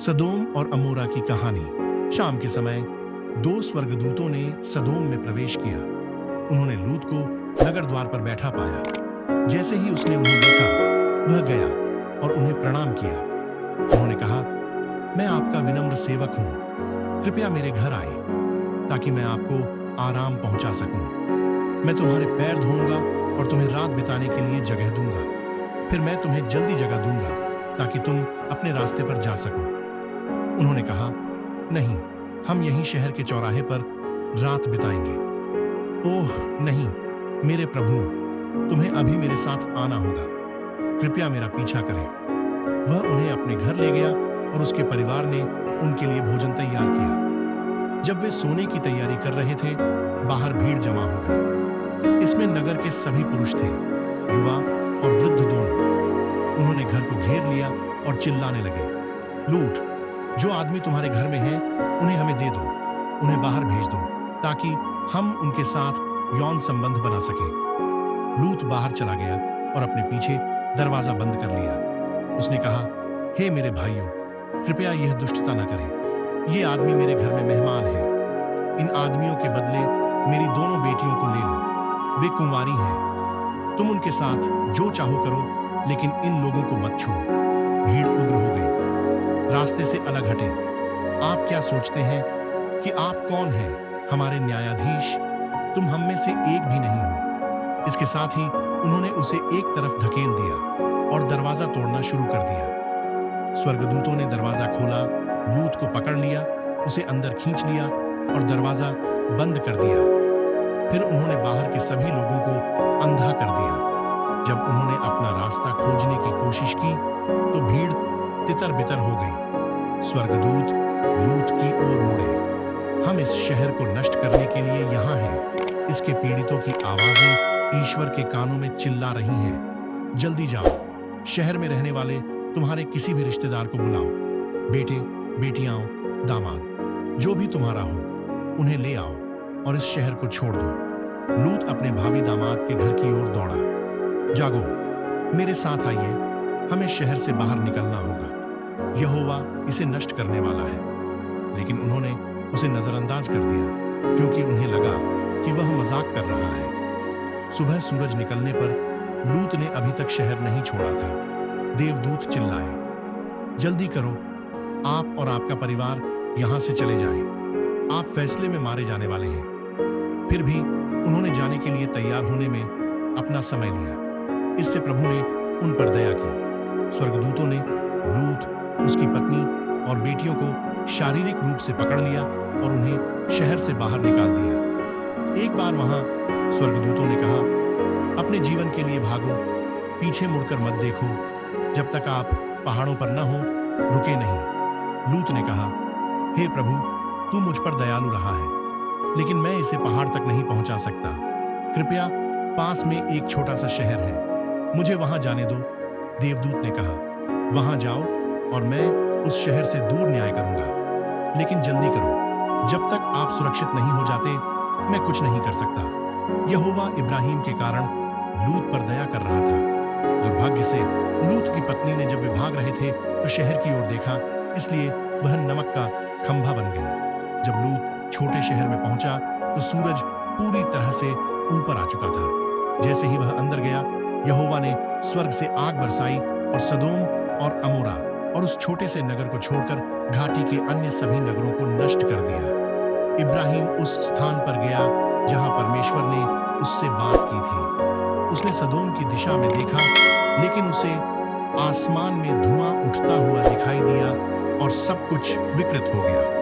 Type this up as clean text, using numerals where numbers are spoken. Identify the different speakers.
Speaker 1: सदोम और अमोरा की कहानी। शाम के समय दो स्वर्गदूतों ने सदोम में प्रवेश किया। उन्होंने लूत को नगर द्वार पर बैठा पाया। जैसे ही उसने उन्हें देखा, वह गया और उन्हें प्रणाम किया। उन्होंने कहा, मैं आपका विनम्र सेवक हूं, कृपया मेरे घर आए ताकि मैं आपको आराम पहुंचा सकूं। मैं तुम्हारे पैर धोऊंगा और तुम्हें रात बिताने के लिए जगह दूंगा। फिर मैं तुम्हें जल्दी जगह दूंगा ताकि तुम अपने रास्ते पर जा सको। उन्होंने कहा, नहीं, हम यहीं शहर के चौराहे पर रात बिताएंगे। ओह नहीं, मेरे प्रभु, तुम्हें अभी मेरे साथ आना होगा। कृपया मेरा पीछा करें। वह उन्हें अपने घर ले गया और उसके परिवार ने उनके लिए भोजन तैयार किया। जब वे सोने की तैयारी कर रहे थे, बाहर भीड़ जमा हो गई। इसमें नगर के सभी पुरुष थे, युवा और वृद्ध दोनों। उन्होंने घर को घेर लिया और चिल्लाने लगे, लूट, जो आदमी तुम्हारे घर में हैं, उन्हें हमें दे दो, उन्हें बाहर भेज दो ताकि हम उनके साथ यौन संबंध बना सकें। लूत बाहर चला गया और अपने पीछे दरवाजा बंद कर लिया। उसने कहा, हे मेरे भाइयों, कृपया यह दुष्टता न करें। ये आदमी मेरे घर में मेहमान है। इन आदमियों के बदले मेरी दोनों बेटियों को ले लो। वे कुंवारी हैं। तुम उनके साथ जो चाहो करो, लेकिन इन लोगों को मत छुओ। भीड़ उग्र हो गई। रास्ते से अलग हटे। आप क्या सोचते हैं कि आप कौन हैं, हमारे न्यायाधीश? तुम हम में से एक भी नहीं हो। इसके साथ ही उन्होंने उसे एक तरफ धकेल दिया और दरवाजा तोड़ना शुरू कर दिया। स्वर्गदूतों ने दरवाजा खोला, लूत को पकड़ लिया, उसे अंदर खींच लिया और दरवाजा बंद कर दिया। फिर उन्होंने बाहर के सभी लोगों को अंधा कर दिया। जब उन्होंने अपना रास्ता खोजने की कोशिश की, तो भीड़ तितर बितर हो गई। स्वर्गदूत लूत की ओर मुड़े, हम इस शहर को नष्ट करने के लिए यहाँ हैं। इसके पीड़ितों की आवाजें ईश्वर के कानों में चिल्ला रही हैं। जल्दी जाओ, शहर में रहने वाले तुम्हारे किसी भी रिश्तेदार को बुलाओ। बेटे, बेटियां, दामाद, जो भी तुम्हारा हो, उन्हें ले आओ और इस शहर को छोड़ दो। लूत अपने भावी दामाद के घर की ओर दौड़ा। जागो, मेरे साथ आइए, हमें शहर से बाहर निकलना होगा। यहोवा इसे नष्ट करने वाला है। लेकिन उन्होंने उसे नजरअंदाज कर दिया, क्योंकि उन्हें लगा कि वह मजाक कर रहा है। सुबह सूरज निकलने पर लूत ने अभी तक शहर नहीं छोड़ा था। देवदूत चिल्लाए, जल्दी करो, आप और आपका परिवार यहां से चले जाएं। आप फैसले में मारे जाने वाले हैं। फिर भी उन्होंने जाने के लिए तैयार होने में अपना समय लिया। इससे प्रभु ने उन पर दया की। स्वर्गदूतों ने लूत, उसकी पत्नी और बेटियों को शारीरिक रूप से पकड़ लिया और उन्हें शहर से बाहर निकाल दिया। एक बार वहां स्वर्गदूतों ने कहा, अपने जीवन के लिए भागो, पीछे मुड़कर मत देखो। जब तक आप पहाड़ों पर न हो, रुके नहीं। लूत ने कहा, हे प्रभु, तू मुझ पर दयालु रहा है, लेकिन मैं इसे पहाड़ तक नहीं पहुंचा सकता। कृपया, पास में एक छोटा सा शहर है, मुझे वहां जाने दो। देवदूत ने कहा, वहां जाओ और मैं उस शहर से दूर न्याय करूंगा। लेकिन जल्दी करो, जब तक आप सुरक्षित नहीं हो जाते, मैं कुछ नहीं कर सकता। यहोवा इब्राहिम के कारण लूत पर दया कर रहा था। दुर्भाग्य से लूत की पत्नी ने, जब वे भाग रहे थे, तो शहर की ओर देखा, इसलिए वह नमक का खंभा बन गई। जब लूत छोटे शहर में पहुंचा, तो सूरज पूरी तरह से ऊपर आ चुका था। जैसे ही वह अंदर गया, यहोवा ने स्वर्ग से आग बरसाई और सदोम और अमोरा और उस छोटे से नगर को छोड़कर घाटी के अन्य सभी नगरों को नष्ट कर दिया। इब्राहिम उस स्थान पर गया जहां परमेश्वर ने उससे बात की थी। उसने सदोम की दिशा में देखा, लेकिन उसे आसमान में धुआं उठता हुआ दिखाई दिया और सब कुछ विकृत हो गया।